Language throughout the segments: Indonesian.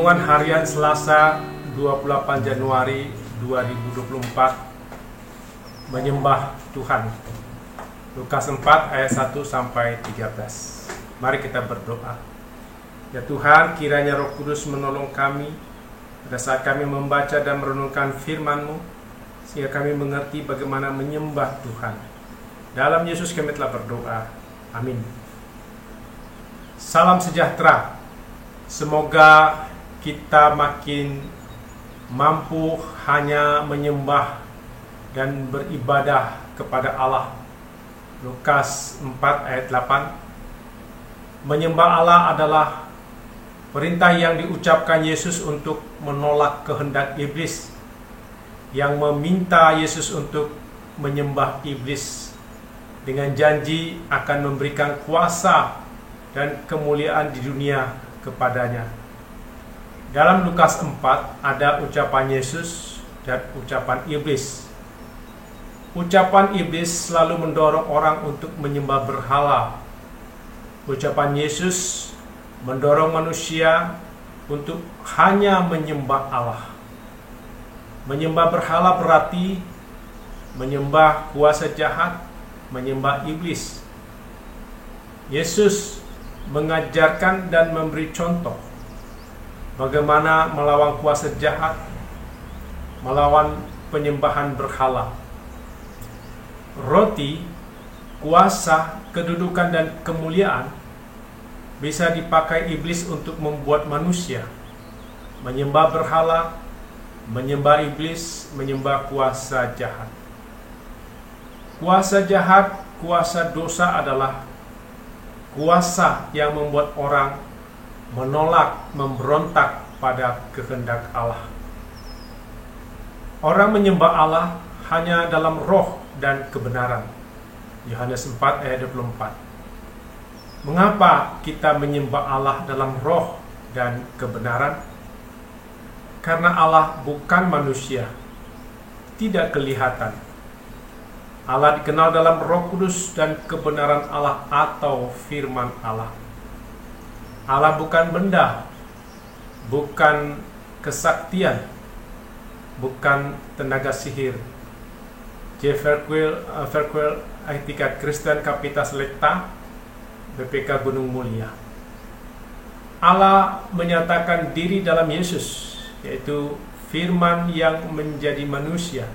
Renungan Harian Selasa 28 Januari 2024, Menyembah Tuhan. Lukas 4 ayat 1 sampai 13. Mari kita berdoa. Ya Tuhan, kiranya Roh Kudus menolong kami pada saat kami membaca dan merenungkan firman-Mu, sehingga kami mengerti bagaimana menyembah Tuhan. Dalam Yesus kami telah berdoa. Amin. Salam sejahtera. Semoga kita makin mampu hanya menyembah dan beribadah kepada Allah. Lukas 4 ayat 8. Menyembah Allah adalah perintah yang diucapkan Yesus untuk menolak kehendak iblis, yang meminta Yesus untuk menyembah iblis dengan janji akan memberikan kuasa dan kemuliaan di dunia kepadanya. Dalam Lukas 4 ada ucapan Yesus dan ucapan iblis. Ucapan iblis selalu mendorong orang untuk menyembah berhala. Ucapan Yesus mendorong manusia untuk hanya menyembah Allah. Menyembah berhala berarti menyembah kuasa jahat, menyembah iblis. Yesus mengajarkan dan memberi contoh bagaimana melawan kuasa jahat, melawan penyembahan berhala. Roti, kuasa, kedudukan, dan kemuliaan bisa dipakai iblis untuk membuat manusia menyembah berhala, menyembah iblis, menyembah kuasa jahat. Kuasa jahat, kuasa dosa adalah kuasa yang membuat orang menolak, memberontak pada kehendak Allah. Orang menyembah Allah hanya dalam roh dan kebenaran. Yohanes 4 ayat 24. Mengapa kita menyembah Allah dalam roh dan kebenaran? Karena Allah bukan manusia, tidak kelihatan. Allah dikenal dalam Roh Kudus dan kebenaran Allah atau firman Allah. Allah bukan benda, bukan kesaktian, bukan tenaga sihir. J. Verquel, Etika Kristen Kapitas Lekta, BPK Gunung Mulia. Allah menyatakan diri dalam Yesus, yaitu firman yang menjadi manusia.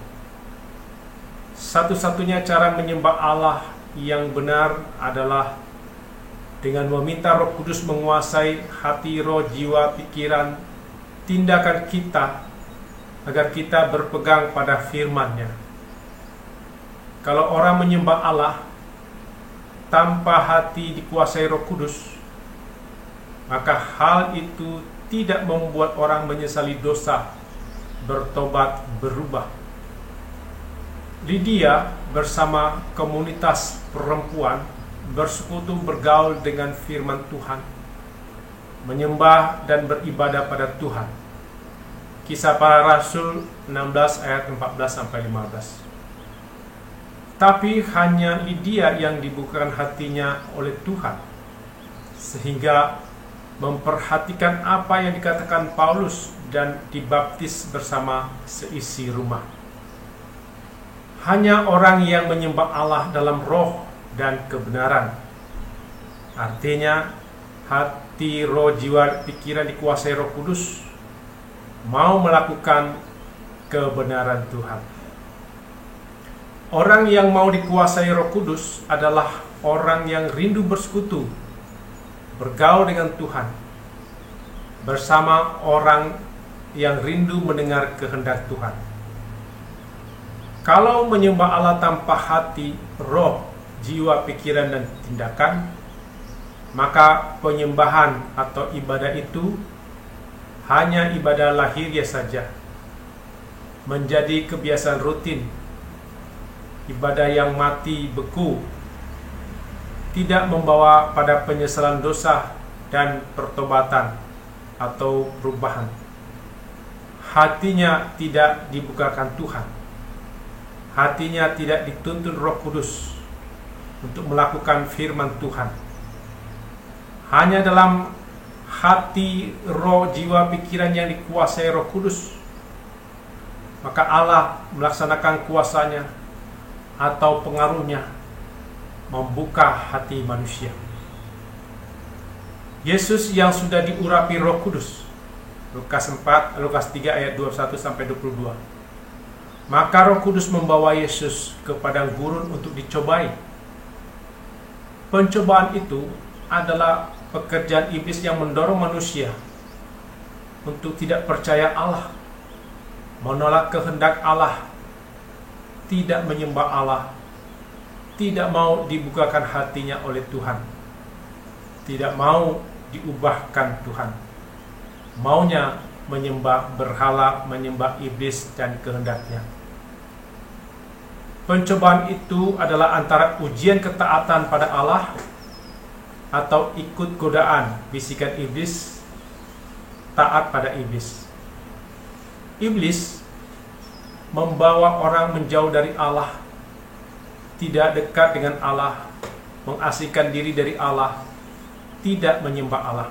Satu-satunya cara menyembah Allah yang benar adalah dengan meminta Roh Kudus menguasai hati, roh, jiwa, pikiran, tindakan kita, agar kita berpegang pada firman-Nya. Kalau orang menyembah Allah tanpa hati dikuasai Roh Kudus, maka hal itu tidak membuat orang menyesali dosa, bertobat, berubah. Lydia bersama komunitas perempuan bersekutu bergaul dengan firman Tuhan, menyembah dan beribadah pada Tuhan. Kisah Para Rasul 16 ayat 14-15. Tapi hanya Lydia yang dibukakan hatinya oleh Tuhan, sehingga memperhatikan apa yang dikatakan Paulus dan dibaptis bersama seisi rumah. Hanya orang yang menyembah Allah dalam roh dan kebenaran, artinya hati, roh, jiwa, pikiran dikuasai Roh Kudus, mau melakukan kebenaran Tuhan. Orang yang mau dikuasai Roh Kudus adalah orang yang rindu bersekutu, bergaul dengan Tuhan, bersama orang yang rindu mendengar kehendak Tuhan. Kalau menyembah Allah tanpa hati, roh, jiwa, pikiran, dan tindakan, maka penyembahan atau ibadah itu hanya ibadah lahiriah saja, menjadi kebiasaan rutin, ibadah yang mati beku, tidak membawa pada penyesalan dosa dan pertobatan atau perubahan. Hatinya tidak dibukakan Tuhan, hatinya tidak dituntun Roh Kudus untuk melakukan firman Tuhan. Hanya dalam hati, roh, jiwa, pikiran yang dikuasai Roh Kudus, maka Allah melaksanakan kuasanya atau pengaruhnya membuka hati manusia. Yesus yang sudah diurapi Roh Kudus, Lukas 3 ayat 21 sampai 22. Maka Roh Kudus membawa Yesus ke padang gurun untuk dicobai. Pencobaan itu adalah pekerjaan iblis yang mendorong manusia untuk tidak percaya Allah, menolak kehendak Allah, tidak menyembah Allah, tidak mau dibukakan hatinya oleh Tuhan, tidak mau diubahkan Tuhan, maunya menyembah berhala, menyembah iblis dan kehendaknya. Pencobaan itu adalah antara ujian ketaatan pada Allah atau ikut godaan bisikan iblis, taat pada iblis. Iblis membawa orang menjauh dari Allah, tidak dekat dengan Allah, mengasingkan diri dari Allah, tidak menyembah Allah.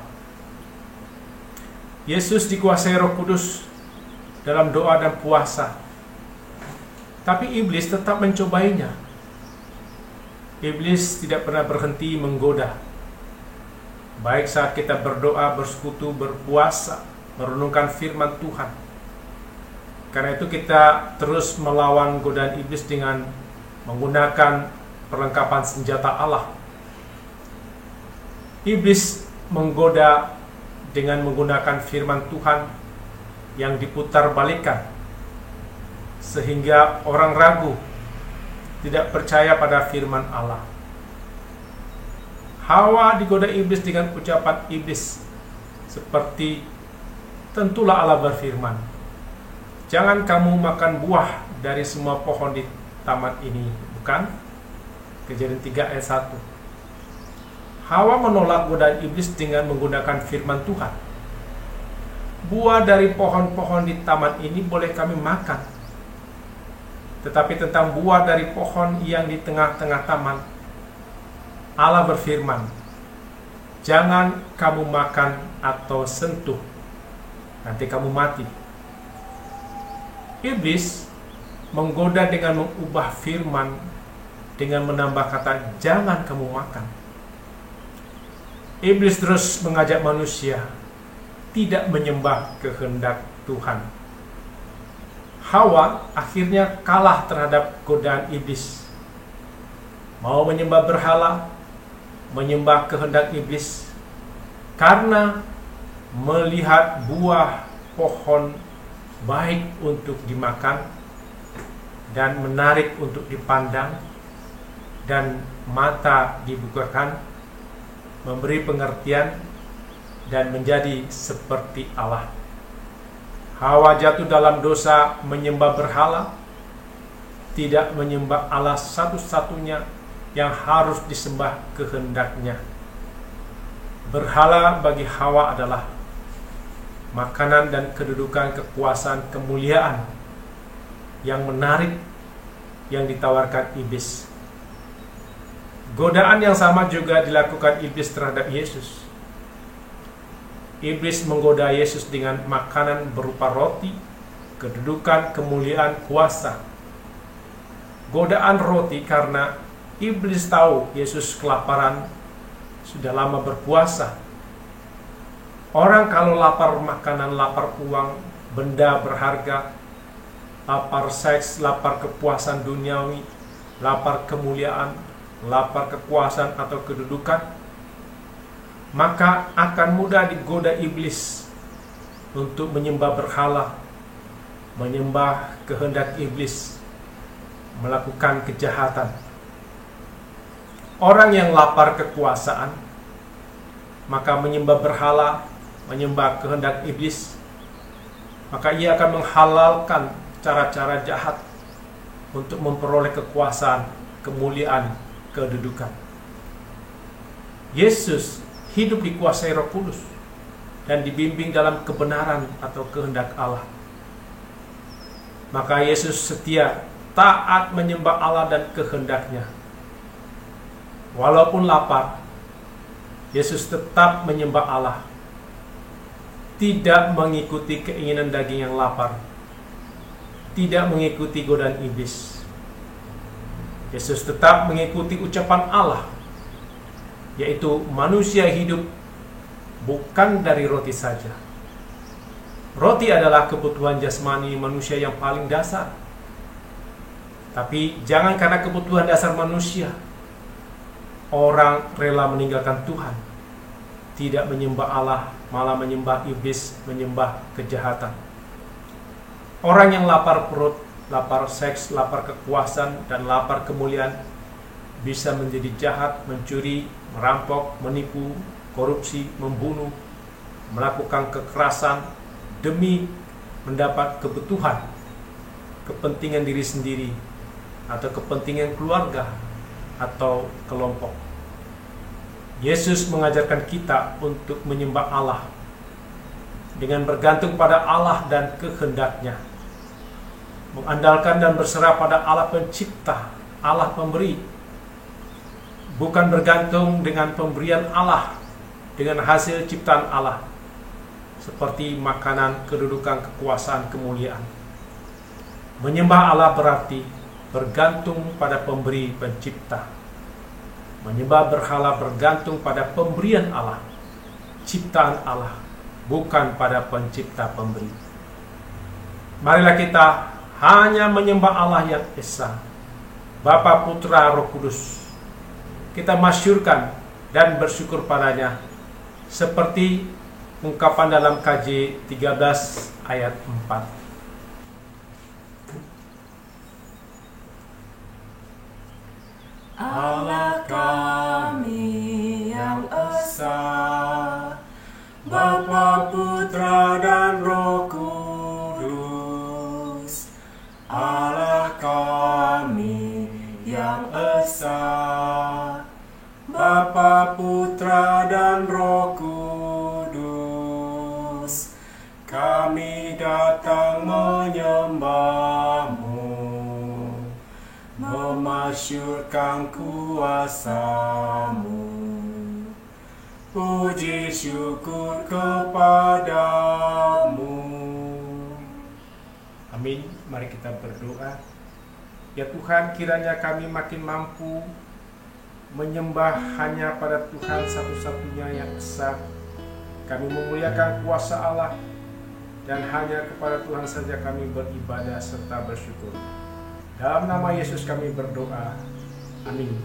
Yesus dikuasai Roh Kudus dalam doa dan puasa, tapi iblis tetap mencobainya. Iblis tidak pernah berhenti menggoda, baik saat kita berdoa, bersekutu, berpuasa, merenungkan firman Tuhan. Karena itu kita terus melawan godaan iblis dengan menggunakan perlengkapan senjata Allah. Iblis menggoda dengan menggunakan firman Tuhan yang diputar balikan, sehingga orang ragu, tidak percaya pada firman Allah. Hawa digoda iblis dengan ucapan iblis seperti, tentulah Allah berfirman, jangan kamu makan buah dari semua pohon di taman ini, bukan? Kejadian 3 ayat 1. Hawa menolak godaan iblis dengan menggunakan firman Tuhan. Buah dari pohon-pohon di taman ini boleh kami makan, tetapi tentang buah dari pohon yang di tengah-tengah taman, Allah berfirman, jangan kamu makan atau sentuh, nanti kamu mati. Iblis menggoda dengan mengubah firman dengan menambah kata jangan kamu makan. Iblis terus mengajak manusia tidak menyembah kehendak Tuhan. Hawa akhirnya kalah terhadap godaan iblis, mau menyembah berhala, menyembah kehendak iblis, karena melihat buah pohon baik untuk dimakan dan menarik untuk dipandang, dan mata dibukakan, memberi pengertian, dan menjadi seperti Allah. Hawa jatuh dalam dosa menyembah berhala, tidak menyembah Allah satu-satunya yang harus disembah kehendaknya. Berhala bagi Hawa adalah makanan dan kedudukan, kekuasaan, kemuliaan yang menarik yang ditawarkan iblis. Godaan yang sama juga dilakukan iblis terhadap Yesus. Iblis menggoda Yesus dengan makanan berupa roti, kedudukan, kemuliaan, kuasa. Godaan roti karena iblis tahu Yesus kelaparan, sudah lama berpuasa. Orang kalau lapar makanan, lapar uang, benda berharga, lapar seks, lapar kepuasan duniawi, lapar kemuliaan, lapar kekuasaan atau kedudukan, maka akan mudah digoda iblis untuk menyembah berhala, menyembah kehendak iblis, melakukan kejahatan. Orang yang lapar kekuasaan, maka menyembah berhala, menyembah kehendak iblis, maka ia akan menghalalkan cara-cara jahat untuk memperoleh kekuasaan, kemuliaan, kedudukan. Yesus hidup dikuasai Roh Kudus dan dibimbing dalam kebenaran atau kehendak Allah. Maka Yesus setia, taat menyembah Allah dan kehendaknya. Walaupun lapar, Yesus tetap menyembah Allah tidak mengikuti keinginan daging yang lapar, tidak mengikuti godaan iblis. Yesus tetap mengikuti ucapan Allah, yaitu manusia hidup bukan dari roti saja. Roti adalah kebutuhan jasmani manusia yang paling dasar. Tapi jangan karena kebutuhan dasar manusia orang rela meninggalkan Tuhan, tidak menyembah Allah, malah menyembah iblis, menyembah kejahatan. Orang yang lapar perut, lapar seks, lapar kekuasaan, dan lapar kemuliaan bisa menjadi jahat, mencuri, merampok, menipu, korupsi, membunuh, melakukan kekerasan demi mendapat kebutuhan, kepentingan diri sendiri, atau kepentingan keluarga, atau kelompok. Yesus mengajarkan kita untuk menyembah Allah dengan bergantung pada Allah dan kehendaknya, mengandalkan dan berserah pada Allah pencipta, Allah pemberi, bukan bergantung dengan pemberian Allah, dengan hasil ciptaan Allah, seperti makanan, kedudukan, kekuasaan, kemuliaan. Menyembah Allah berarti bergantung pada pemberi pencipta. Menyembah berhala bergantung pada pemberian Allah, ciptaan Allah, bukan pada pencipta pemberi. Marilah kita hanya menyembah Allah yang esa, Bapa, Putra, Roh Kudus. Kita masyurkan dan bersyukur padanya, seperti ungkapan dalam KJ 13 ayat 4. Allah kami yang esa, Bapa, Putra, dan Roh Kudus. Allah kami yang esa, Bapa, Putra, dan Roh Kudus. Kami datang menyembah-Mu, memasyurkan kuasa-Mu. Puji syukur kepadamu. Amin. Mari kita berdoa. Ya Tuhan, kiranya kami makin mampu menyembah hanya pada Tuhan satu-satunya yang esa. Kami memuliakan kuasa Allah, dan hanya kepada Tuhan saja kami beribadah serta bersyukur. Dalam nama Yesus kami berdoa. Amin.